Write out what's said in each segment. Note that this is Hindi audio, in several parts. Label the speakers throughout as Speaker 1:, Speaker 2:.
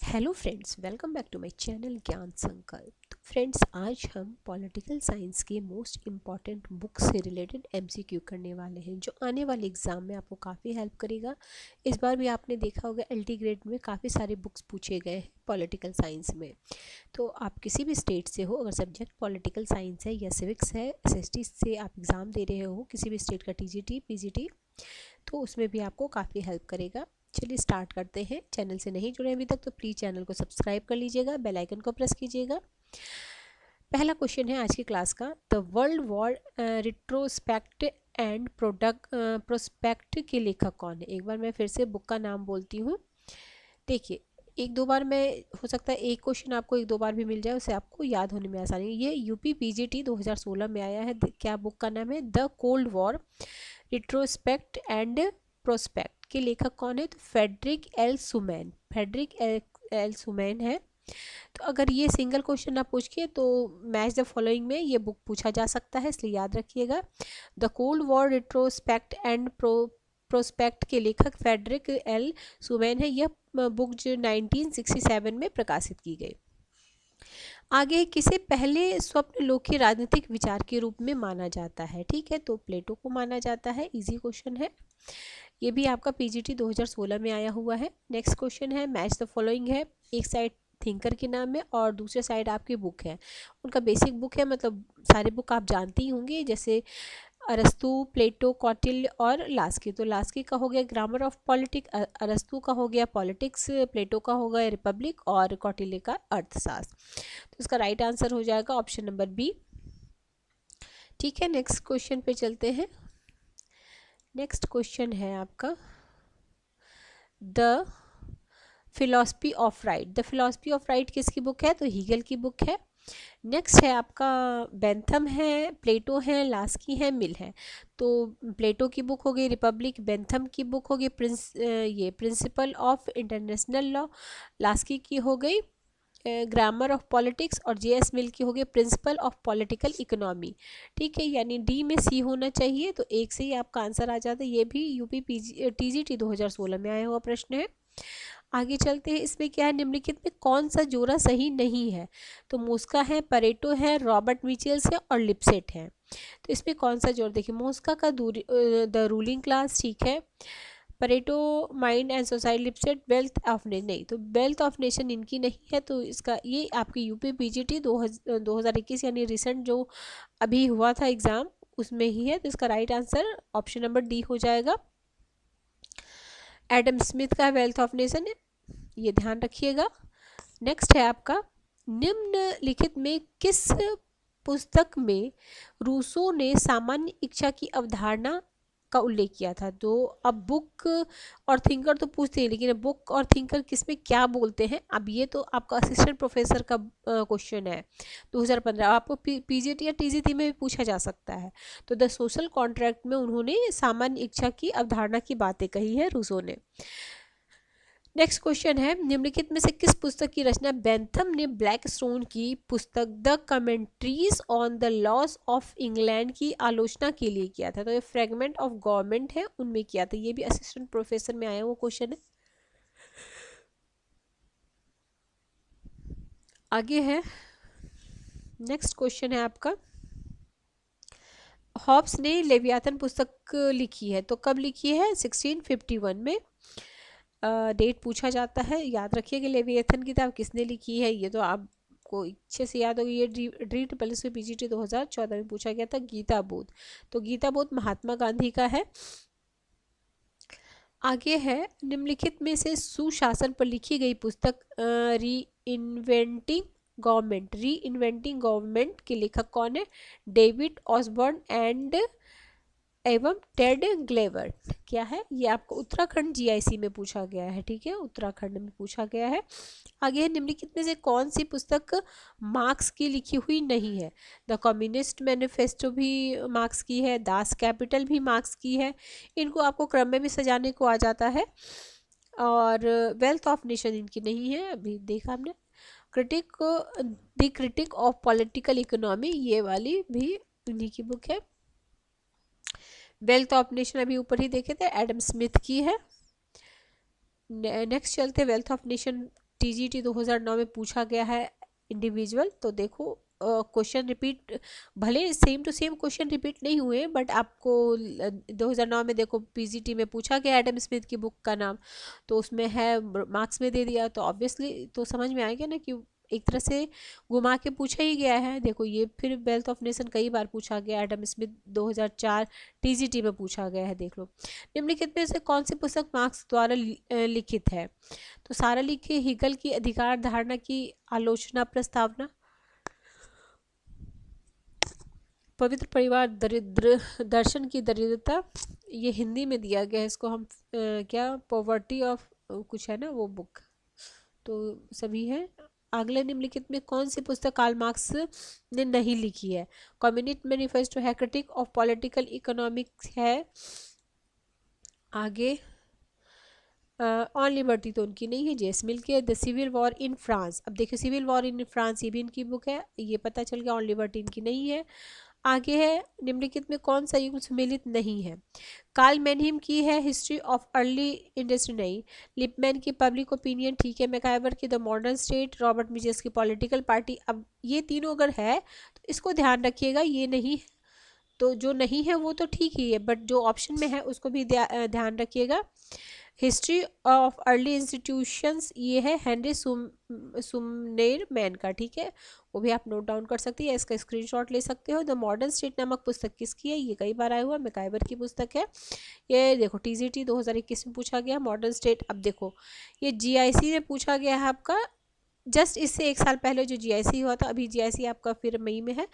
Speaker 1: Hello friends, welcome back to my channel Gyan Sankalp. तो फ्रेंड्स, आज हम पॉलिटिकल साइंस के मोस्ट इम्पॉर्टेंट बुक से रिलेटेड एमसीक्यू करने वाले हैं, जो आने वाले एग्ज़ाम में आपको काफ़ी हेल्प करेगा। इस बार भी आपने देखा होगा एलटी ग्रेड में काफ़ी सारे बुक्स पूछे गए हैं पॉलिटिकल साइंस में। तो आप किसी भी स्टेट से हो, अगर सब्जेक्ट पॉलिटिकल साइंस है या सिविक्स है, एसएसटी से आप एग्ज़ाम दे रहे हो, किसी भी स्टेट का टीजीटी पीजीटी, तो उसमें भी आपको काफ़ी हेल्प करेगा। चलिए स्टार्ट करते हैं। चैनल से नहीं जुड़े अभी तक तो प्लीज़ चैनल को सब्सक्राइब कर लीजिएगा, बेल आइकन को प्रेस कीजिएगा। पहला क्वेश्चन है आज की क्लास का, the world war retrospect and product prospect के लेखक कौन है। एक बार मैं फिर से बुक का नाम बोलती हूँ। देखिए, एक दो बार में हो सकता है एक क्वेश्चन आपको एक दो बार भी मिल जाए, उसे आपको याद होने में आसानी। ये यूपी पीजीटी 2016 में आया है। क्या बुक का नाम है? The cold war retrospect and prospect के लेखक कौन है? तो Frederick L Schuman, Frederick L Schuman है। तो अगर ये सिंगल क्वेश्चन आप पूछ के तो मैच द फॉलोइंग में ये बुक पूछा जा सकता है, इसलिए याद रखिएगा। The cold war retrospect and prospect के लेखक फेडरिक एल सुमैन है। यह बुक जो 1967 में प्रकाशित की गई। आगे किसे पहले स्वप्न लोक के राजनीतिक विचार के रूप में माना जाता है? ठीक है, तो प्लेटो को माना जाता है। इजी क्वेश्चन है, ये भी आपका पीजीटी 2016 में आया हुआ है। नेक्स्ट क्वेश्चन है, मैच द फॉलोइंग है। एक साइड थिंकर के नाम है और दूसरे साइड आपकी बुक है, उनका बेसिक बुक है, मतलब सारे बुक आप जानते ही होंगे, जैसे अरस्तु, प्लेटो, कौटिल्य और लास्की। तो लास्की का हो गया ग्रामर ऑफ पॉलिटिक्स, अरस्तु का हो गया पॉलिटिक्स, प्लेटो का हो गया रिपब्लिक और कौटिल्य का अर्थशास्त्र। तो इसका राइट आंसर हो जाएगा ऑप्शन नंबर बी। ठीक है, नेक्स्ट क्वेश्चन पे चलते हैं। नेक्स्ट क्वेश्चन है आपका, the philosophy of right. The philosophy of right किसकी बुक है? तो हीगल की बुक है। नेक्स्ट है आपका बेंथम है, प्लेटो है, लास्की है, मिल है। तो प्लेटो की बुक हो गई रिपब्लिक, बेंथम की बुक हो गई ये principle of international law, Laski की हो गई ग्रामर ऑफ पॉलिटिक्स और जेएस मिल की हो गई प्रिंसिपल ऑफ पॉलिटिकल इकोनॉमी। ठीक है, यानी डी में सी होना चाहिए, तो एक से ही आपका आंसर आ जाता है। ये भी यूपी टीजीटी 2016 में आया हुआ प्रश्न है। आगे चलते हैं, इसमें क्या है, निम्नलिखित में कौन सा जोड़ा सही नहीं है? तो मोस्का है, परेटो है, रॉबर्ट मिचेल्स है और लिपसेट है। तो इसमें कौन सा जोड़? देखिए, मोस्का का द रूलिंग क्लास, ठीक है। Pareto mind and society, Lipset wealth of nation, नहीं, तो वेल्थ ऑफ नेशन इनकी नहीं है। तो इसका ये आपकी यूपी पीजीटी 2021 यानी रिसेंट जो अभी हुआ था एग्जाम, उसमें ही है। तो इसका right answer option number D हो जाएगा। एडम स्मिथ का वेल्थ ऑफ नेशन, ये ध्यान रखिएगा। नेक्स्ट है आपका, निम्नलिखित में किस पुस्तक में रूसो ने सामान्य इच्छा की अवधारणा का उल्लेख किया था? तो अब बुक और थिंकर तो पूछते हैं, लेकिन बुक और थिंकर किस में क्या बोलते हैं, अब ये तो आपका असिस्टेंट प्रोफेसर का क्वेश्चन है 2015। आपको पीजीटी या टीजीटी में भी पूछा जा सकता है। तो द सोशल कॉन्ट्रैक्ट में उन्होंने सामान्य इच्छा की अवधारणा की बातें कही है रूसो ने। नेक्स्ट क्वेश्चन है, निम्नलिखित में से किस पुस्तक की रचना बेंथम ने ब्लैक स्टोन की पुस्तक the commentaries on the loss of England की आलोचना के लिए किया था? तो ये फ्रेगमेंट ऑफ गवर्नमेंट है, उनमें किया था। ये भी असिस्टेंट प्रोफेसर में आया हुआ क्वेश्चन है। आगे है, नेक्स्ट क्वेश्चन है आपका, हॉब्स ने लेवियाथन पुस्तक लिखी है, तो कब लिखी है? 1651 में। डेट पूछा जाता है, याद रखिए कि लेविएथन किताब किसने लिखी है, ये तो आपको अच्छे से याद होगी। ये डी ट्रिपल एस पीजीटी 2014 में पूछा गया था। गीता बोध, तो गीता बोध महात्मा गांधी का है। आगे है, निम्नलिखित में से सुशासन पर लिखी गई पुस्तक री इन्वेंटिंग गवर्नमेंट के लेखक कौन है? डेविड ऑसबॉर्न एंड एवं टेड ग्लेवर। क्या है ये? आपको उत्तराखंड जीआईसी में पूछा गया है। ठीक है, उत्तराखंड में पूछा गया है। आगे है, निम्नलिखित में से कौन सी पुस्तक मार्क्स की लिखी हुई नहीं है? द कम्युनिस्ट मैनिफेस्टो भी मार्क्स की है, दास कैपिटल भी मार्क्स की है। इनको आपको क्रम में भी सजाने को आ जाता है। और वेल्थ ऑफ नेशन इनकी नहीं है, अभी देखा हमने। The critic of political economy, ये वाली भी इन्हीं की बुक है। वेल्थ ऑफ नेशन अभी ऊपर ही देखे थे, एडम स्मिथ की है। नेक्स्ट चलते हैं, वेल्थ ऑफ नेशन टीजीटी 2009 में पूछा गया है इंडिविजुअल। तो देखो क्वेश्चन रिपीट, भले same to same question repeat नहीं हुए, बट आपको 2009 में देखो पीजीटी में पूछा गया एडम स्मिथ की बुक का नाम, तो उसमें है, मार्क्स में दे दिया, तो ऑब्वियसली तो समझ में आएगा ना कि एक तरह से घुमा के पूछा ही गया है। देखो ये फिर वेल्थ ऑफ नेशन कई बार पूछा गया, एडम स्मिथ 2004 टीजीटी में पूछा गया है। देख लो, निम्नलिखित में से कौन सी पुस्तक मार्क्स द्वारा लिखित है? तो सारा लिखे हिगल की अधिकार धारणा की आलोचना प्रस्तावना, पवित्र परिवार दरिद्र दर्शन की दरिद्रता, ये हिंदी में दिया गया है, इसको हम क्या पॉवर्टी ऑफ कुछ है ना वो बुक, तो सभी है। अगले निम्नलिखित में कौन सी पुस्तक कार्ल मार्क्स ने नहीं लिखी है? कम्युनिस्ट मैनिफेस्टो है, क्रिटिक ऑफ पॉलिटिकल इकोनॉमिक्स है, आगे ऑन लिबर्टी तो उनकी नहीं है, जेस मिल की है, the civil war in France. अब देखिए सिविल वॉर इन फ्रांस ये भी इनकी बुक है, ये पता चल गया, ऑन लिबर्टी इनकी नहीं है। आगे है, निम्नलिखित में कौन सा युग सम्मिलित नहीं है? कार्ल मैनहीम की है हिस्ट्री ऑफ अर्ली इंडस्ट्री नहीं, लिपमैन की पब्लिक ओपिनियन ठीक है, मैकाइवर की द मॉडर्न स्टेट, रॉबर्ट मिजेस की पॉलिटिकल पार्टी। अब ये तीनों अगर है तो इसको ध्यान रखिएगा, ये नहीं है तो जो नहीं है वो तो ठीक ही है, बट जो ऑप्शन में है उसको भी ध्यान रखिएगा। हिस्ट्री ऑफ अर्ली इंस्टीट्यूशंस ये है हेनरी सुमनेर मैन का, ठीक है, वो भी आप नोट डाउन कर सकते हैं, इसका स्क्रीनशॉट ले सकते हो। द मॉडर्न स्टेट नामक पुस्तक किसकी है? ये कई बार आया हुआ मैकाइवर की पुस्तक है। ये देखो टीजीटी 2021 में पूछा गया मॉडर्न स्टेट। अब देखो ये जीआईसी में पूछा गया है आपका, जस्ट इससे एक साल पहले जो जीआईसी हुआ था, अभी जीआईसी आपका फिर मई में है।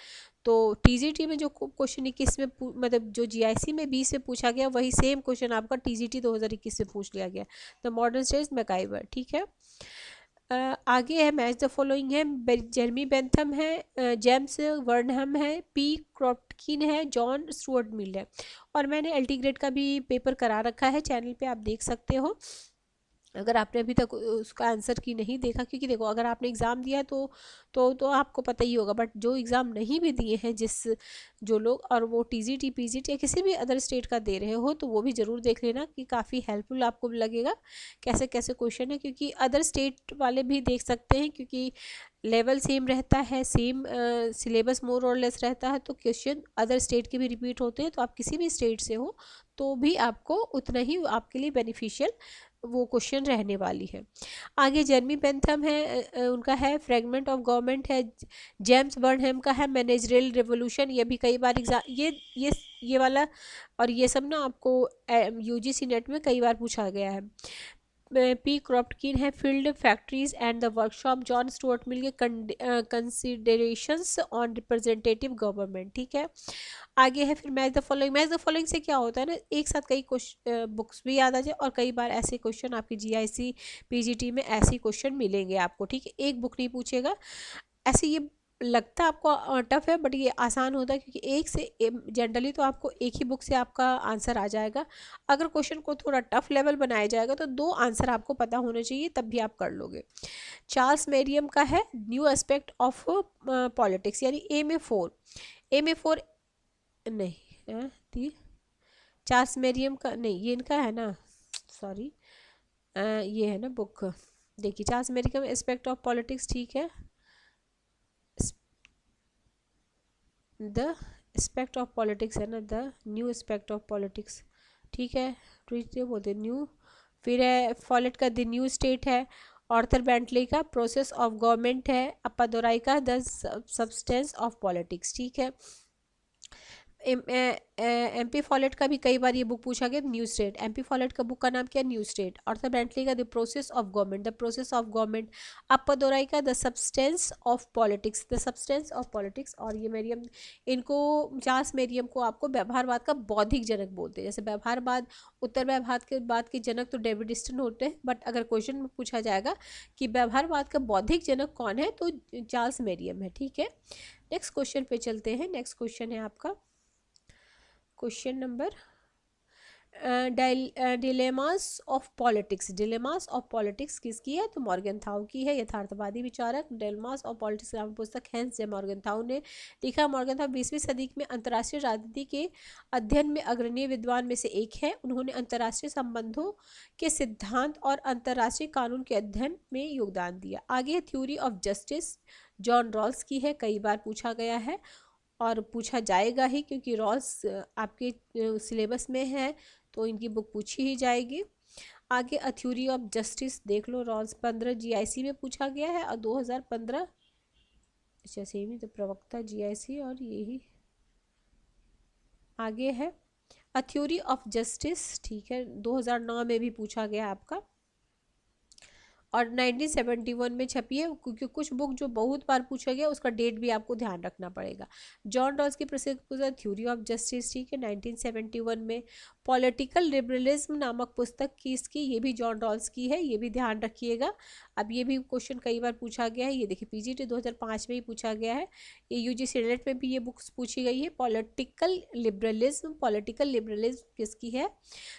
Speaker 1: तो टीजीटी में जो क्वेश्चन 21 में मतलब जो जीआईसी में 20 में पूछा गया वही सेम क्वेश्चन आपका टीजीटी 2021 में पूछ लिया गया, द मॉडर्न स्टेट मैकाइवर, ठीक है। आगे है मैच द फॉलोइंग है, जेरमी बेंथम है, जेम्स वर्नहम है, पी क्रॉप्टकिन है, जॉन स्टुअर्ट मिल है। और मैंने एलटी ग्रेड का भी पेपर करा रखा है, चैनल पे आप देख सकते हो अगर आपने अभी तक उसका आंसर की नहीं देखा, क्योंकि देखो अगर आपने एग्ज़ाम दिया है तो आपको पता ही होगा, बट जो एग्ज़ाम नहीं भी दिए हैं जो लोग, और वो टीजीटी पीजीटी या किसी भी अदर स्टेट का दे रहे हो, तो वो भी ज़रूर देख लेना कि काफ़ी हेल्पफुल आपको लगेगा कैसे कैसे क्वेश्चन है, क्योंकि अदर स्टेट वाले भी देख सकते हैं, क्योंकि लेवल सेम रहता है, सेम सिलेबस मोर और लेस रहता है, तो क्वेश्चन अदर स्टेट के भी रिपीट होते हैं, तो आप किसी भी स्टेट से हो तो भी आपको उतना ही आपके लिए बेनिफिशियल वो क्वेश्चन रहने वाली है। आगे जेरमी बेंथम है, उनका है फ्रेगमेंट ऑफ गवर्नमेंट है, जेम्स बर्नहम का है मैनेजरियल रेवोल्यूशन, ये भी कई बार एग्जाम ये वाला और ये सब ना आपको यूजीसी नेट में कई बार पूछा गया है। पी क्रॉप्टकिन है field factories and the workshop, John Stuart Mill के कंसिडरेशंस ऑन रिप्रेजेंटेटिव गवर्नमेंट, ठीक है। आगे है फिर match the following. Match the following से क्या होता है ना, एक साथ कई बुक्स भी याद आ जाए, और कई बार ऐसे क्वेश्चन आपकी जीआईसी पीजीटी में ऐसे क्वेश्चन मिलेंगे आपको, ठीक है, एक बुक नहीं पूछेगा। ऐसे ये लगता आपको टफ है, बट ये आसान होता है, क्योंकि एक से जनरली तो आपको एक ही बुक से आपका आंसर आ जाएगा। अगर क्वेश्चन को थोड़ा टफ लेवल बनाया जाएगा तो दो आंसर आपको पता होने चाहिए, तब भी आप कर लोगे। चार्ल्स मेरियम का है न्यू एस्पेक्ट ऑफ पॉलिटिक्स, यानी एम ए फोर नहीं चार्ल्स मेरियम का नहीं, ये इनका है ना, सॉरी ये है ना बुक, देखिए चार्ल्स मेरियम एस्पेक्ट ऑफ पॉलिटिक्स, ठीक है, द एस्पेक्ट ऑफ पॉलिटिक्स है ना, the new aspect of politics, ठीक है, ट्वीट बोलते न्यू। फिर है फॉलेट का द न्यू स्टेट है, ऑर्थर बेंटली का प्रोसेस ऑफ गवर्नमेंट है, अप्पादोराई का द सब्सटेंस ऑफ पॉलिटिक्स, ठीक है। एमपी फॉलेट का भी कई बार ये बुक पूछा गया, न्यू स्टेट। एमपी फॉलेट का बुक का नाम क्या है? New state. ऑर्थर बेंटली का the process of government, the process of government. Appadorai का the substance of politics, the substance of politics. और ये मेरियम, इनको चार्ल्स मेरियम को आपको व्यवहारवाद का बौद्धिक जनक बोलते हैं। जैसे व्यवहारवाद, उत्तर व्यवहारवाद के जनक तो डेविड ईस्टन होते हैं, बट अगर क्वेश्चन में पूछा जाएगा कि व्यवहारवाद का बौद्धिक जनक कौन है, तो चार्ल्स मेरियम है, ठीक है। नेक्स्ट क्वेश्चन पे चलते हैं। नेक्स्ट क्वेश्चन है आपका question number dilemmas of politics, dilemmas of politics किसकी है? तो मॉर्गनथाउ की है, यथार्थवादी विचारक। डिलेमास ऑफ पॉलिटिक्स नाम पुस्तक हेंस जे मॉर्गनथाउ ने लिखा। मॉर्गनथाउ 20वीं सदी में अंतर्राष्ट्रीय राजनीति के अध्ययन में अग्रणी विद्वान में से एक है। उन्होंने अंतर्राष्ट्रीय संबंधों के सिद्धांत और अंतर्राष्ट्रीय कानून के अध्ययन में योगदान दिया। आगे theory of justice John Rawls की है, कई बार पूछा गया है और पूछा जाएगा ही, क्योंकि रॉल्स आपके सिलेबस में है तो इनकी बुक पूछी ही जाएगी। आगे अ थ्योरी ऑफ जस्टिस देख लो, रॉल्स 15 जीआईसी में पूछा गया है और 2015, अच्छा सेम ही तो, प्रवक्ता जीआईसी और यही आगे है अ थ्योरी ऑफ जस्टिस, ठीक है, 2009 में भी पूछा गया आपका और 1971 में छपी है, क्योंकि कुछ बुक जो बहुत बार पूछा गया उसका डेट भी आपको ध्यान रखना पड़ेगा। जॉन रॉल्स की प्रसिद्ध पुस्तक थ्योरी ऑफ जस्टिस, ठीक है, 1971 में। पॉलिटिकल लिबरलिज्म नामक पुस्तक किसकी? ये भी जॉन रॉल्स की है, ये भी ध्यान रखिएगा। अब ये भी क्वेश्चन कई बार पूछा गया है, ये देखिए पीजीटी 2005 में ही पूछा गया है, ये यूजीसी नेट में भी ये बुक्स पूछी गई है। पॉलिटिकल लिबरलिज्म, पॉलिटिकल लिबरलिज्म किसकी है?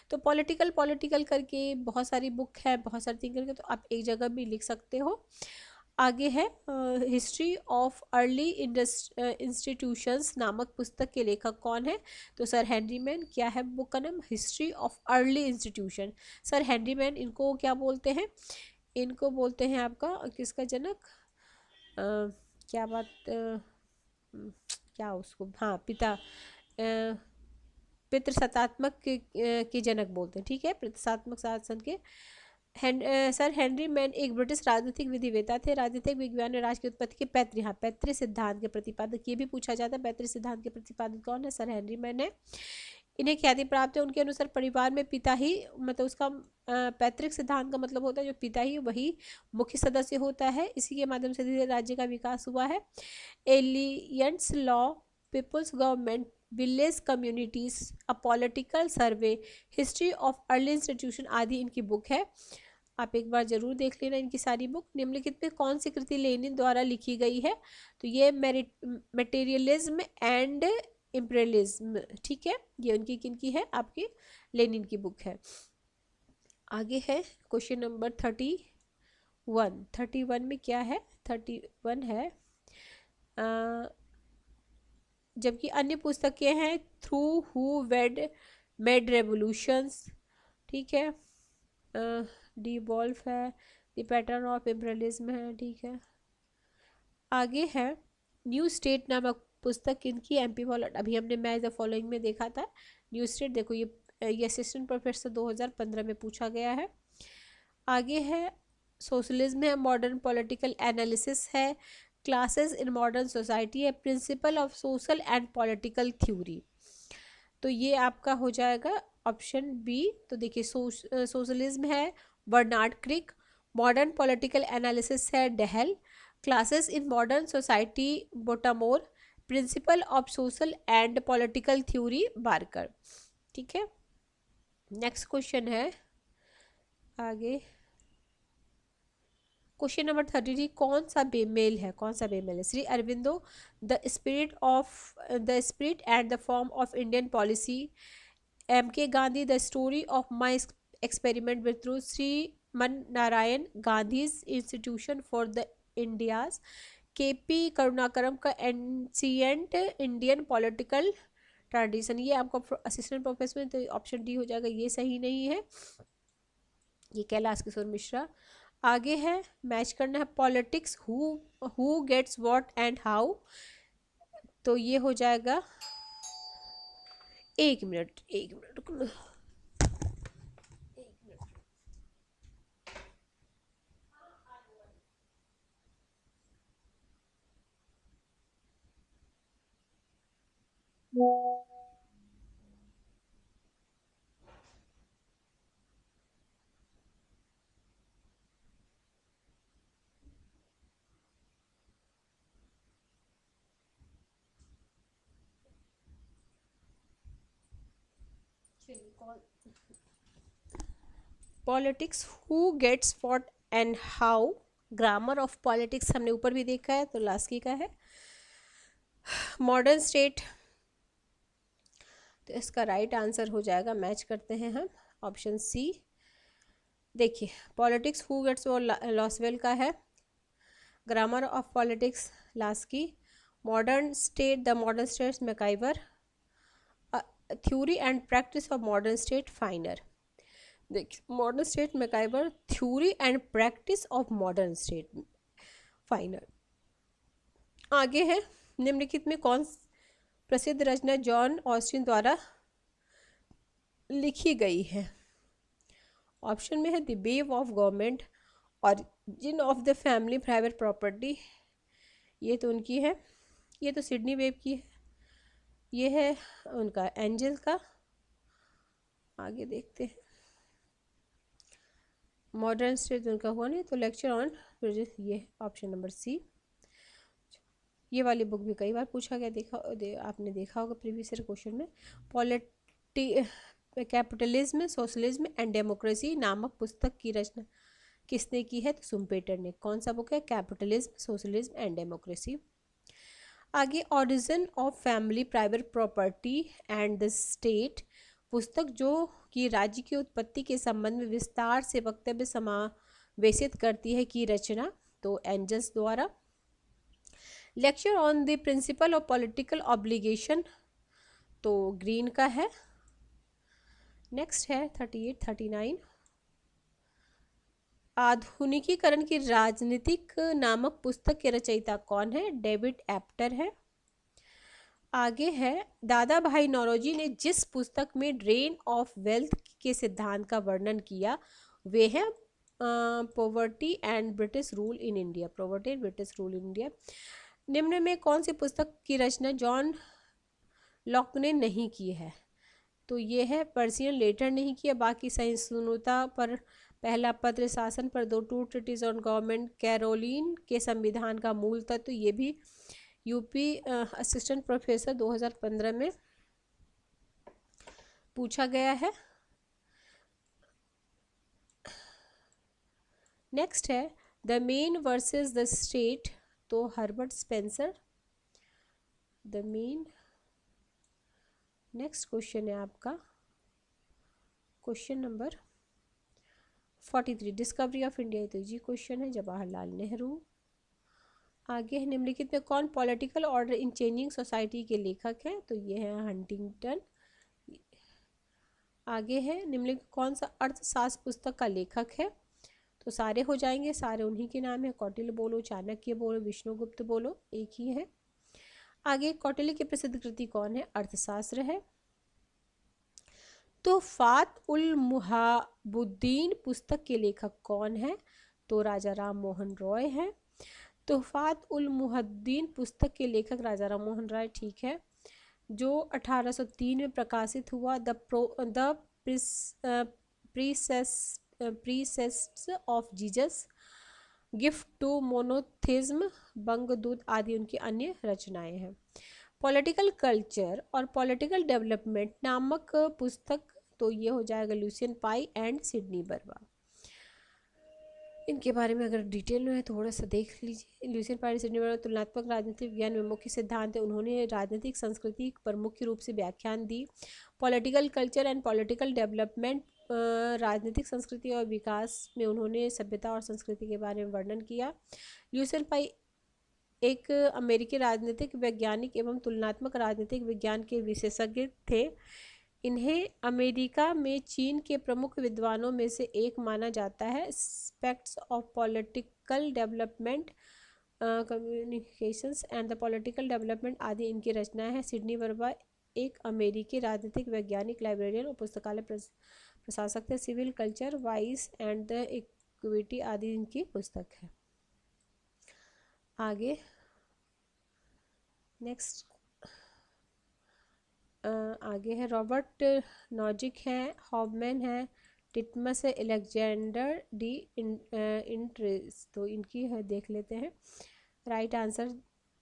Speaker 1: तो पॉलिटिकल करके बहुत सारी बुक है, बहुत सारी थिंक करके, तो आप एक जगह भी लिख सकते हो। आगे है हिस्ट्री ऑफ अर्ली इंस्टीट्यूशंस नामक पुस्तक के लेखक कौन है? तो सर हेनरी मैन। क्या है बुक का नाम? History of early institution. Sir Henry man, इनको क्या बोलते हैं? इनको बोलते हैं आपका किसका जनक? क्या बात, क्या उसको, हाँ पिता, पितृसत्तात्मक के जनक बोलते हैं, ठीक है, पितृसत्तात्मक शासन के। सर हेनरी मैन एक ब्रिटिश राजनीतिक विधिवेता थे। राजनीतिक विज्ञान में राष्ट्र की उत्पत्ति के पैतृक सिद्धांत के प्रतिपादक, ये भी पूछा जाता है, पैतृक सिद्धांत के प्रतिपादक कौन है? सर हेनरी मैन है। इन्हें ख्याति प्राप्त है, उनके अनुसार परिवार में पिता ही, मतलब उसका पैतृक सिद्धांत का मतलब होता है जो पिता ही वही मुख्य सदस्य होता है, इसी के माध्यम से धीरे राज्य का विकास हुआ है। Aliens law, people's government, village communities, a political survey, history of early institution आदि इनकी बुक है। आप एक बार जरूर देख लेना इनकी सारी बुक। निम्नलिखित में कौन सी कृति लेनिन द्वारा लिखी गई है? तो ये मटेरियलिज्म एंड इम्पेरियलिज्म, ठीक है, ये उनकी किनकी है? आपकी लेनिन की बुक है। आगे है क्वेश्चन नंबर 31 में क्या है? 31 है जबकि अन्य पुस्तकें हैं थ्रू हु मेड रेवोल्यूशंस, ठीक है, डी वॉल्फ है, द पैटर्न ऑफ इम्पेरियलिज्म है, ठीक है। आगे है न्यू स्टेट नामक पुस्तक किनकी? एमपी वॉलट, अभी हमने मैच द फॉलोइंग में देखा था। न्यू स्टेट देखो, ये असिस्टेंट प्रोफेसर 2015 में पूछा गया है। आगे है सोशलिज्म है, मॉडर्न पॉलिटिकल एनालिसिस है, क्लासेस इन मॉडर्न सोसाइटी है, principal of social and political theory. तो ये आपका हो जाएगा ऑप्शन बी। तो देखिए सोशलिज्म है Bernard Crick, modern political analysis है Dahl, classes in modern society Bottomore, principle of social and political theory Barker, ठीक है। नेक्स्ट क्वेश्चन है आगे क्वेश्चन नंबर 33, कौन सा बेमेल है? कौन सा बेमेल है? Sri Aurobindo, the spirit and the form of Indian policy, M K Gandhi, the story of my experiment with truth, Shriman Narayan, Gandhi's institution for the Indias, KP Karunakaran का एंशिएंट इंडियन पॉलिटिकल ट्रेडिशन। ये आपका असिस्टेंट प्रोफेसर में, तो ऑप्शन डी हो जाएगा, ये सही नहीं है, ये कैलाश किशोर मिश्रा। आगे है मैच करना है politics, who gets what and how, तो ये हो जाएगा, एक minute politics, who gets what and how, grammar of politics हमने ऊपर भी देखा है, तो लास्की का है। मॉडर्न स्टेट, तो इसका राइट आंसर हो जाएगा, मैच करते हैं हम, ऑप्शन सी। देखिए, पॉलिटिक्स हु गेट्स और लॉसवेल का है, grammar of politics Laski, modern state the modern states MacIver, theory and practice of modern state Finer. देखिए, modern state MacIver, theory and practice of modern state Finer. आगे है, निम्नलिखित में कौन प्रसिद्ध रचना जॉन ऑस्टिन द्वारा लिखी गई है? ऑप्शन में है the wave of government, origin of the family, private property, ये तो उनकी है, ये तो सिडनी वेव की है, ये है उनका एंजल का। आगे देखते हैं, मॉडर्न स्टेट उनका हुआ नहीं, तो लेक्चर ऑन, ये ऑप्शन नंबर सी। ये वाली बुक भी कई बार पूछा गया, आपने देखा होगा प्रीवियस ईयर क्वेश्चन में। कैपिटलिज्म, सोशलिज्म एंड डेमोक्रेसी नामक पुस्तक की रचना किसने की है? तो सुम्पेटर ने। कौन सा बुक है? Capitalism, socialism and democracy. आगे, origin of family, private property and the state, पुस्तक जो कि राज्य की उत्पत्ति के संबंध में विस्तार से वक्तव्य समावेशित करती है, की रचना? तो एंजल्स द्वारा। Lecture on the principle of political obligation, तो ग्रीन का है। नेक्स्ट है 38, 39, आधुनिकीकरण की राजनीतिक नामक पुस्तक के रचयिता कौन है? डेविड एप्टर है। आगे है, दादा भाई नौरोजी ने जिस पुस्तक में ड्रेन ऑफ वेल्थ के सिद्धांत का वर्णन किया, वे है poverty and British rule in India, poverty and British rule in India. निम्न में कौन सी पुस्तक की रचना जॉन लॉक ने नहीं की है? तो ये है पर्शियन लेटर नहीं किया, बाकी सहिष्णुता पर पहला पत्र, शासन पर 2 two treatises on government, Caroline के संविधान का मूल तत्व, ये भी यूपी असिस्टेंट प्रोफेसर 2015 में पूछा गया है। नेक्स्ट है, the man versus the state, तो Herbert Spencer, the man. Next question है आपका question number 43, discovery of India, तो जी क्वेश्चन है, जवाहरलाल नेहरू। आगे है, निम्नलिखित में कौन political order in changing society के लेखक हैं? तो ये है हंटिंगटन। आगे है, निम्नलिखित कौन सा अर्थशास्त्र पुस्तक का लेखक है? तो सारे हो जाएंगे, सारे उन्हीं के नाम है, कौटिल्य बोलो, चाणक्य बोलो, विष्णुगुप्त बोलो, एक ही है। आगे, कौटिल्य की प्रसिद्ध कृति कौन है? अर्थशास्त्र है। तुहफात उल मुहाबुद्दीन पुस्तक के लेखक कौन है? तो राजा राम मोहन रॉय है। तुहफात उल मुहाबुद्दीन पुस्तक के लेखक राजा राम मोहन रॉय, ठीक है, जो 1803 में प्रकाशित हुआ। The precepts of Jesus, gift to monotheism, Bangadoot आदि उनकी अन्य रचनाएं हैं। पॉलिटिकल कल्चर और पॉलिटिकल डेवलपमेंट नामक पुस्तक, तो ये हो जाएगा लुसियन पाई एंड सिडनी बर्वा। इनके बारे में अगर डिटेल में थोड़ा सा देख लीजिए। लुसियन पाई, सिडनी बर्वा तुलनात्मक राजनीतिक विज्ञान में मुख्य सिद्धांत है, उन्होंने राजनीतिक संस्कृति पर मुख्य रूप से व्याख्यान दी। Political culture and political development, राजनीतिक संस्कृति और विकास में उन्होंने सभ्यता और संस्कृति के बारे में वर्णन किया। लुसियन पाई एक अमेरिकी राजनीतिक वैज्ञानिक एवं तुलनात्मक राजनीतिक विज्ञान के विशेषज्ञ थे। इन्हें अमेरिका में चीन के प्रमुख विद्वानों में से एक माना जाता है। Aspects of political development, communications and the political development आदि इनकी रचना है। सिडनी बर्वा एक अमेरिकी राजनीतिक वैज्ञानिक, लाइब्रेरियन और पुस्तकालय प्रशासक थे। Civil culture, vice and the equity आदि इनकी पुस्तक है। आगे नेक्स्ट आगे है, रॉबर्ट नॉजिक है, हॉबमैन है, टिटमस है, अलेक्जेंडर डी इंट्रेस, तो इनकी है देख लेते हैं। राइट आंसर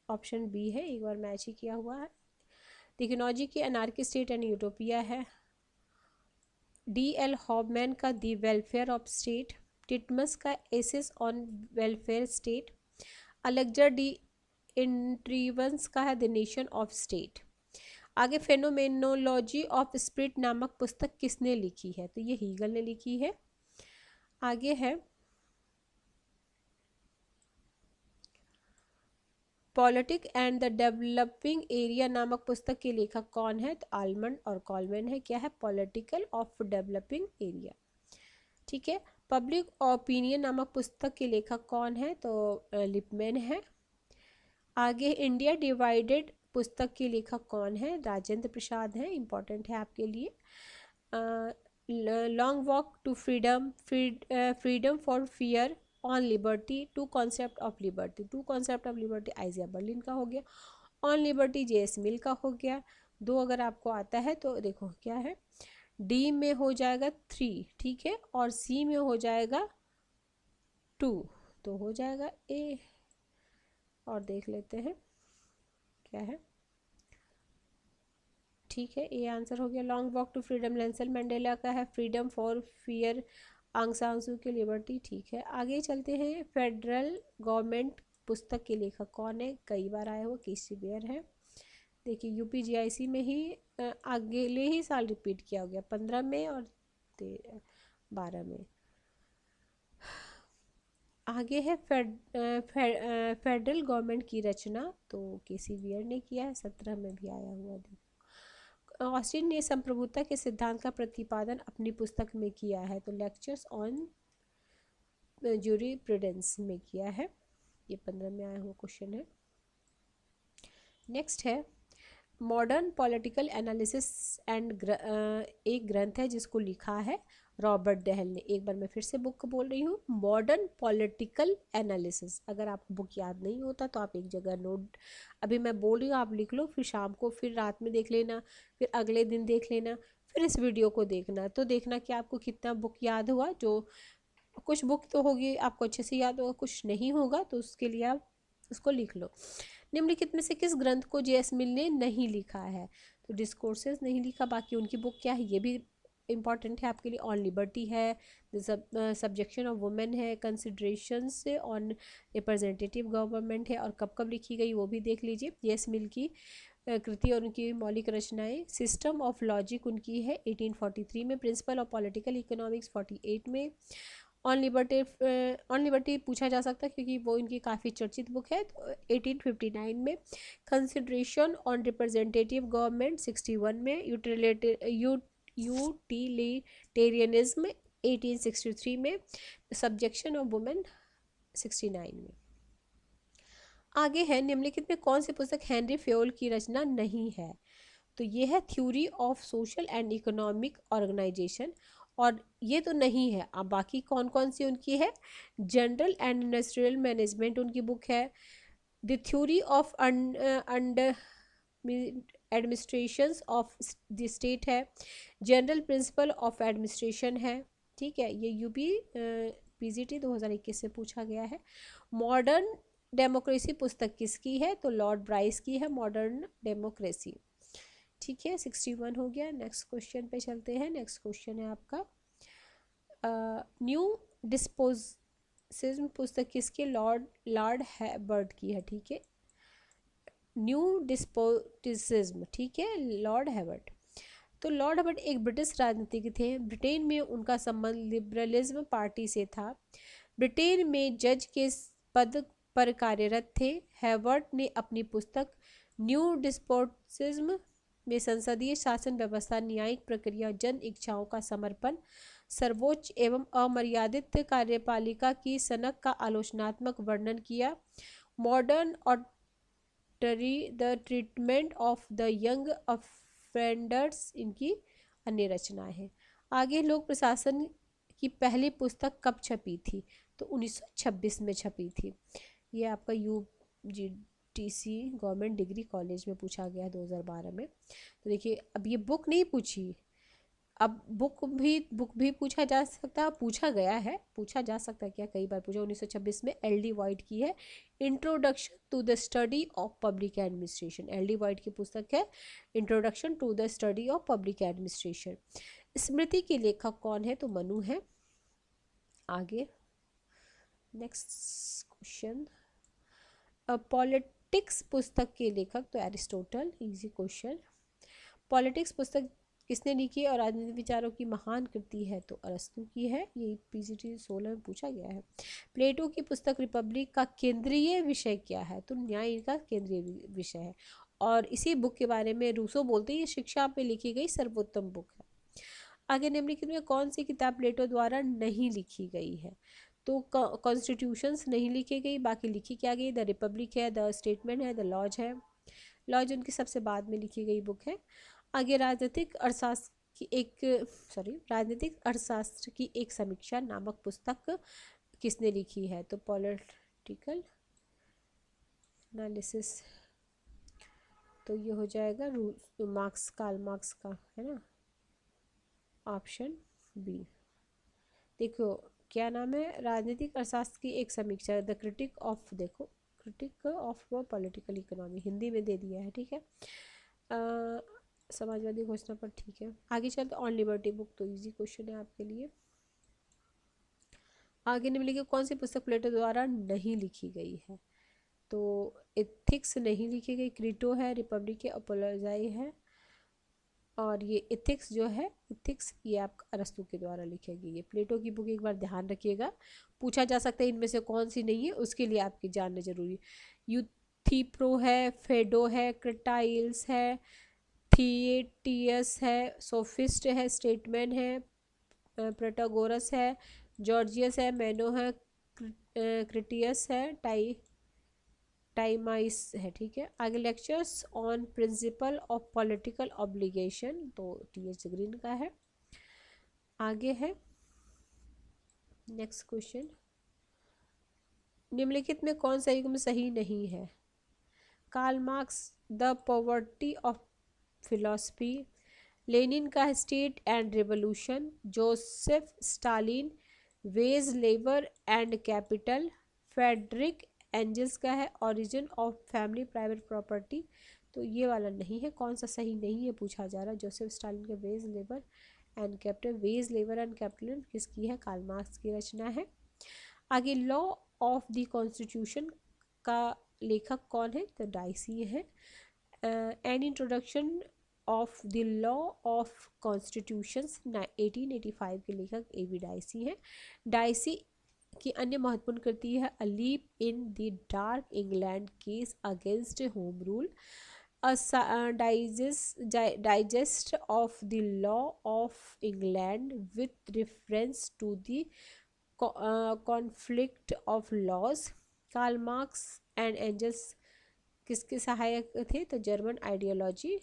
Speaker 1: ऑप्शन बी है, एक बार मैच ही किया हुआ है। देखिए, नॉजिक की अनार्की स्टेट एंड यूटोपिया है। डी एल हॉबमैन का the welfare of state, Titmuss का essays on welfare state, Alexander D Entreves का है द नेशन ऑफ स्टेट। आगे फेनोमेनोलॉजी ऑफ स्पिरिट नामक पुस्तक किसने लिखी है, तो ये हीगल ने लिखी है। आगे है politic and the developing area नामक पुस्तक के लेखक कौन है, तो आलमंड और कॉलमैन है। क्या है, पॉलिटिकल ऑफ डेवलपिंग एरिया। ठीक है। पब्लिक ओपिनियन नामक पुस्तक के लेखक कौन है, तो लिपमैन है। आगे इंडिया डिवाइडेड पुस्तक के लेखक कौन है, राजेंद्र प्रसाद है, इंपॉर्टेंट है आपके लिए। Long walk to freedom, freedom for fear, on liberty, two concept of liberty, two concept of liberty Isaiah Berlin का हो गया। ऑन लिबर्टी जेएस मिल का हो गया। दो अगर आपको आता है तो देखो क्या है, डी में हो जाएगा 3, ठीक है, और सी में हो जाएगा 2, तो हो जाएगा ए। और देख लेते हैं क्या है, ठीक है, ए आंसर हो गया। Long walk to freedom Nelson Mandela का है। फ्रीडम फॉर फियर आंग सान सू की लिबर्टी। ठीक है, आगे चलते हैं। फेडरल गवर्नमेंट पुस्तक के लेखक कौन है, कई बार आया हुआ केसी बेयर है। देखिए यूपीजीआईसी में ही अगले ही साल रिपीट किया गया, 15 में और 12 में। आगे है फेडरल गवर्नमेंट की रचना, तो केसी बेयर ने किया है, 17 में भी आया हुआ। ऑस्टिन ने संप्रभुता के सिद्धांत का प्रतिपादन अपनी पुस्तक में किया है, तो लेक्चर्स ऑन जूरिप्रूडेंस में किया है। ये 15 में आया हुआ क्वेश्चन है। नेक्स्ट है मॉडर्न पॉलिटिकल एनालिसिस एंड एक ग्रंथ है जिसको लिखा है रॉबर्ट डेहल ने। एक बार मैं फिर से बुक बोल रही हूँ, मॉडर्न पॉलिटिकल एनालिसिस। अगर आपको बुक याद नहीं होता तो आप एक जगह नोट, अभी मैं बोल रही हूँ आप लिख लो, फिर शाम को फिर रात में देख लेना, फिर अगले दिन देख लेना, फिर इस वीडियो को देखना, तो देखना कि आपको कितना बुक याद हुआ। जो कुछ बुक तो होगी आपको अच्छे से याद होगा, कुछ नहीं होगा तो उसके लिए आप उसको लिख लो। निम्नलिखित में से किस ग्रंथ को जेएस मिल ने नहीं लिखा है, तो डिस्कोर्सेस नहीं लिखा। बाकी उनकी बुक क्या है ये भी इंपॉर्टेंट है आपके लिए। ऑन लिबर्टी है, सब्जेक्शन ऑफ वुमेन है, कंसिडरेशंस ऑन रिप्रेजेंटेटिव गवर्नमेंट है, और कब कब लिखी गई वो भी देख लीजिए। जेएस मिल की कृति और उनकी मौलिक रचनाएं। सिस्टम ऑफ लॉजिक उनकी है 1843 में। प्रिंसिपल ऑफ पॉलिटिकल इकोनॉमिक्स 48 में। ऑन लिबर्टी पूछा जा सकता है क्योंकि वो इनकी काफ़ी चर्चित बुक है, तो 1859 में। कंसिडरेशन ऑन रिप्रेजेंटेटिव गवर्नमेंट 61 में। यूटिलिटेरियनिज्म 1863 में। सब्जेक्शन ऑफ वुमेन 69 में। आगे है निम्नलिखित में कौन सी पुस्तक हेनरी फ्योल की रचना नहीं है, तो ये है theory of social and economic organization, और ये तो नहीं है। अब बाकी कौन कौन सी उनकी है, जनरल एंड इंडस्ट्रियल मैनेजमेंट उनकी बुक है। The theory of under administrations of the state है। जनरल प्रिंसिपल ऑफ एडमिनिस्ट्रेशन है। ठीक है, ये यूपी पीजीटी 2021 से पूछा गया है। मॉडर्न डेमोक्रेसी पुस्तक किसकी है, तो लॉर्ड ब्राइस की है मॉडर्न डेमोक्रेसी। ठीक है, 61 हो गया। नेक्स्ट क्वेश्चन पे चलते हैं। नेक्स्ट क्वेश्चन है आपका न्यू डिस्पोजिज्म पुस्तक किसके, लॉर्ड हैबर्ड की है। ठीक है, न्यू डिस्पोजिज्म, ठीक है, लॉर्ड हैबर्ड। तो लॉर्ड हैबर्ड एक ब्रिटिश राजनीतिज्ञ थे। ब्रिटेन में उनका संबंध लिबरलिज्म पार्टी से था। ब्रिटेन में जज के पद पर कार्यरत थे। हैवर्ड ने अपनी पुस्तक न्यू डिस्पोजिज्म में संसदीय शासन व्यवस्था, न्यायिक प्रक्रिया, जन इच्छाओं का समर्पण, सर्वोच्च एवं अमर्यादित कार्यपालिका की सनक का आलोचनात्मक वर्णन किया। मॉडर्न ऑर्डरी, the treatment of the young offenders इनकी अन्य रचनाएं हैं। आगे लोक प्रशासन की पहली पुस्तक कब छपी थी, तो 1926 में छपी थी। ये आपका यूजीटीसी गवर्नमेंट डिग्री कॉलेज में पूछा गया है 2012 में। तो देखिए अब ये बुक नहीं पूछी, अब बुक भी पूछा जा सकता है, पूछा गया है, पूछा जा सकता है क्या, कई बार पूछा। 1926 में एल.डी. वाइट की है introduction to the study of public administration. L D. White की पुस्तक है introduction to the study of public administration. स्मृति के लेखक कौन है, तो मनु है। आगे नेक्स्ट क्वेश्चन, पॉलिटिक्स पुस्तक के लेखक, तो एरिस्टोटल, इजी क्वेश्चन। पॉलिटिक्स पुस्तक किसने लिखी और राजनीतिक विचारों की महान कृति है, तो अरस्तू की है। ये पीजीटी 16 में पूछा गया है। प्लेटो की पुस्तक रिपब्लिक का केंद्रीय विषय क्या है, तो न्याय का केंद्रीय विषय है। और इसी बुक के बारे में रूसो बोलते हैं ये शिक्षा पे लिखी गई सर्वोत्तम बुक है। आगे निम्नलिखित में कौन सी किताब प्लेटो द्वारा नहीं लिखी गई है, तो कॉन्स्टिट्यूशंस नहीं लिखी गई, बाकी लिखी क्या गई, द रिपब्लिक है, द स्टेटमेंट है, द लॉज है। लॉज उनकी सबसे बाद में लिखी गई बुक है। आगे राजनीतिक अर्थशास्त्र की एक समीक्षा नामक पुस्तक किसने लिखी है, तो पॉलिटिकल एनालिसिस, तो ये हो जाएगा कार्ल मार्क्स का है ना, ऑप्शन बी। देखो क्या नाम है, राजनीतिक अर्थशास्त्र की एक समीक्षा, द क्रिटिक ऑफ, देखो critic of political economy Hindi में दे दिया है, ठीक है। समाजवादी घोषणा पर, ठीक है। आगे चलते ऑन लिबर्टी बुक, तो इजी क्वेश्चन है आपके लिए। आगे निम्नलिखित कौन सी पुस्तक प्लेटो द्वारा नहीं लिखी गई है, तो एथिक्स नहीं लिखी गई, क्रीटो है, रिपब्लिक अपोलोजाई है, और ये एथिक्स जो है, एथिक्स ये आपका अरस्तू के द्वारा लिखी गई है। प्लेटो की बुक एक बार ध्यान रखिएगा, पूछा जा सकता है इनमें से कौन सी नहीं है, उसके लिए आपकी जानना जरूरी है। यूथिप्रो है, फेडो है, क्रिटाइल्स है, थिएटियस है, सोफिस्ट है, स्टेटमैन है, प्रोटागोरस है, जॉर्जियस है, मेनो है, क्रिटियस है, टाइमाइस है, ठीक है। आगे lectures on principle of political obligation, तो टीएच ग्रीन का है। आगे है नेक्स्ट क्वेश्चन, निम्नलिखित में कौन सा युग्म सही नहीं है, Karl Marx the poverty of philosophy, Lenin का state and revolution, Joseph Stalin wage labour and capital, Frederick Engels का है origin of family private property, तो ये वाला नहीं है। कौन सा सही नहीं है पूछा जा रहा है, जोसेफ स्टालिन का veg labour and capital, veg labour and capital किसकी है, कार्ल मार्क्स की रचना है। आगे लॉ ऑफ द कॉन्स्टिट्यूशन का लेखक कौन है, तो डाइसी है। An introduction of the law of constitutions 1885 के लेखक ए.वी. डाइसी हैं। डाइसी की अन्य महत्वपूर्ण कृति है a leap in the dark England case against home rule, digest of the law of England with reference to the conflict of laws, Karl Marx and Engels किसके सहायक थे, तो जर्मन आइडियोलॉजी।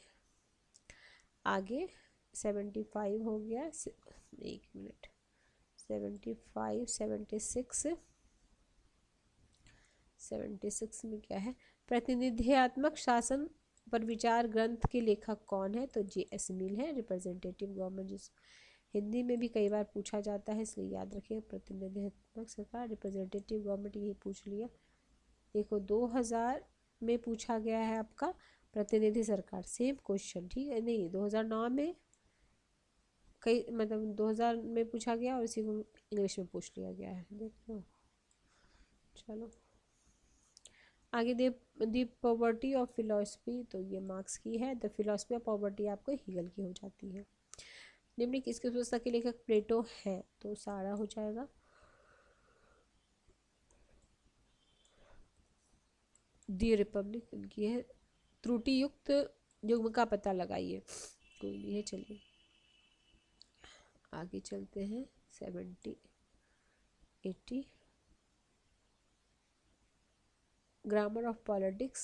Speaker 1: आगे 75 हो गया, एक मिनट, 75 76 में क्या है, प्रतिनिधियात्मक शासन पर विचार ग्रंथ के लेखक कौन है, तो जे.एस. मिल है। रिप्रेजेंटेटिव गवर्नमेंट जिस हिंदी में भी कई बार पूछा जाता है, इसलिए याद रखिए प्रतिनिधियात्मक सरकार, रिप्रेजेंटेटिव गवर्नमेंट, ये पूछ लिया। देखो 2000 में पूछा गया है आपका प्रतिनिधि सरकार, सेम क्वेश्चन, ठीक है। नहीं 2009 में कई मतलब 2000 में पूछा गया और इसी को इंग्लिश में पूछ लिया गया है, देख लो। चलो आगे द पॉवर्टी ऑफ फिलॉसफी, तो ये मार्क्स की है। द फिलॉसफी ऑफ पॉवर्टी आपको हीगल की हो जाती है। निम्न किसके पुस्तक के लेखक प्लेटो है, तो सारा हो जाएगा। दी रिपब्लिक इनकी है। त्रुटि युक्त युग्म का पता लगाइए, कोई नहीं है। चलिए आगे चलते हैं 70 80 ग्रामर ऑफ पॉलिटिक्स,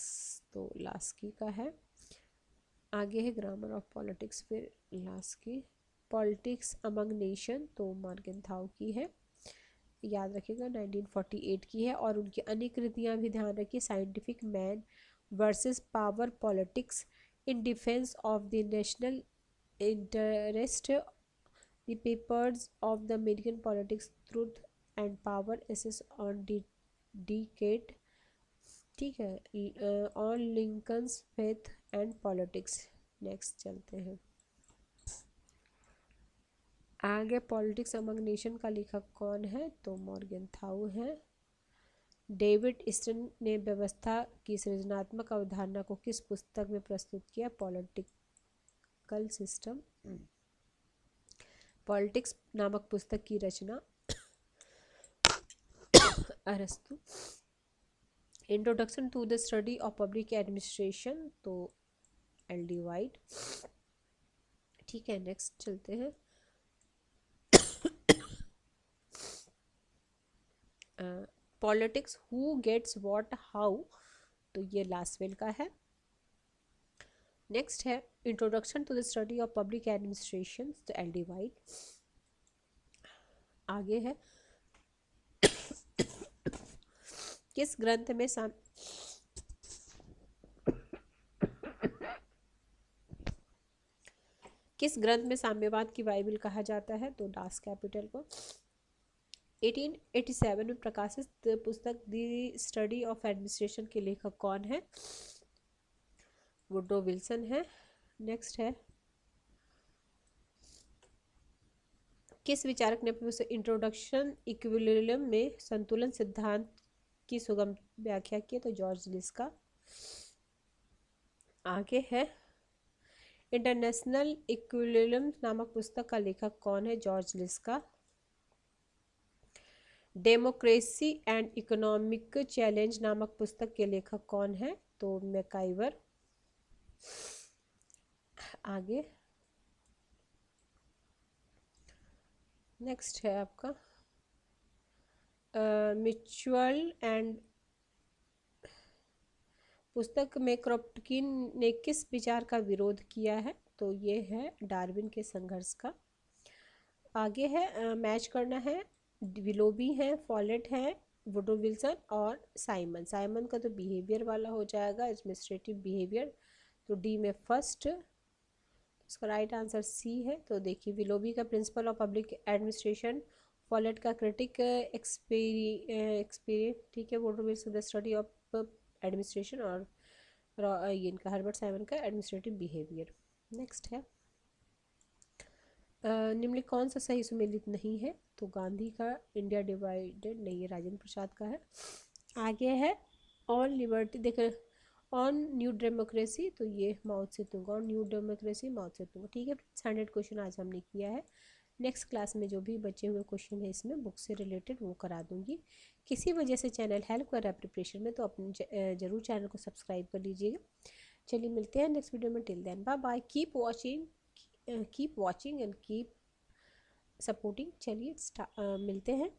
Speaker 1: तो लास्की का है। आगे है ग्रामर ऑफ पॉलिटिक्स, फिर लास्की। पॉलिटिक्स अमंग नेशन, तो मॉर्गेनथाउ की है, याद रखिएगा 1948 की है। और उनकी अन्य कृतियाँ भी ध्यान रखिए, scientific man versus power politics, in defence of the national interest, the papers of the American politics, truth and power, essays on decade, ठीक है, on Lincoln's faith and politics. Next चलते हैं आगे, पॉलिटिक्स अमंग नेशन का लेखक कौन है, तो मॉर्गेनथाउ है। डेविड ईस्टन ने व्यवस्था की सृजनात्मक अवधारणा को किस पुस्तक में प्रस्तुत किया, पॉलिटिक्स पॉलिटिकल सिस्टम, पॉलिटिक्स नामक पुस्तक की रचना अरस्तु। Introduction to the study of public administration, तो एल डी वाइट। ठीक है, नेक्स्ट चलते हैं। Politics, who gets what how, तो ये लास्वेल का है। नेक्स्ट है introduction to the study of public administration, तो एल डी वाइट। आगे है किस ग्रंथ में किस ग्रंथ में साम्यवाद की बाइबल कहा जाता है, तो डास कैपिटल को। 1887 में प्रकाशित पुस्तक द स्टडी ऑफ एडमिनिस्ट्रेशन के लेखक कौन है, वुड्रो विल्सन है। नेक्स्ट है किस विचारक ने अपने इंट्रोडक्शन इक्विलिब्रियम में संतुलन सिद्धांत की सुगम व्याख्या की, तो जॉर्ज लिस्का। आगे है इंटरनेशनल इक्विलिब्रियम नामक पुस्तक का लेखक कौन है, George Liska. Democracy and economic challenge नामक पुस्तक के लेखक कौन है, तो मैकाइवर। आगे नेक्स्ट है आपका म्यूचुअल एंड पुस्तक में क्रोप्टकिन ने किस विचार का विरोध किया है, तो ये है डार्विन के संघर्ष का। आगे है मैच करना है, विलोबी है, फॉलेट है, वुड्रो विल्सन और साइमन। साइमन का तो बिहेवियर वाला हो जाएगा, एडमिनिस्ट्रेटिव बिहेवियर, तो डी में फर्स्ट। इसका राइट आंसर सी है। तो देखिए विलोबी का principle of public administration, Follett का क्रिटिक एक्सपीरियंस, ठीक है, Woodrow Wilson the study of administration, और ये इनका हर्बर्ट साइमन का एडमिनिस्ट्रेटिव बिहेवियर। नेक्स्ट है निम्नलिखित कौन सा सही सुमेलित नहीं है, तो गांधी का इंडिया डिवाइडेड नहीं, ये राजेंद्र प्रसाद का है। आगे है ऑन लिबर्टी, देखो ऑन न्यू डेमोक्रेसी, तो ये माओ त्से-तुंग, और न्यू डेमोक्रेसी माओ त्से-तुंग। ठीक है, 100 क्वेश्चन आज हमने किया है। नेक्स्ट क्लास में जो भी बचे हुए क्वेश्चन है इसमें बुक से रिलेटेड वो करा दूंगी। किसी वजह से चैनल हेल्प कर रहा है प्रिपरेशन में, तो अपने जरूर चैनल को सब्सक्राइब कर लीजिएगा। चलिए मिलते हैं नेक्स्ट वीडियो में, till then bye bye, keep watching and keep supporting. चलिए मिलते हैं।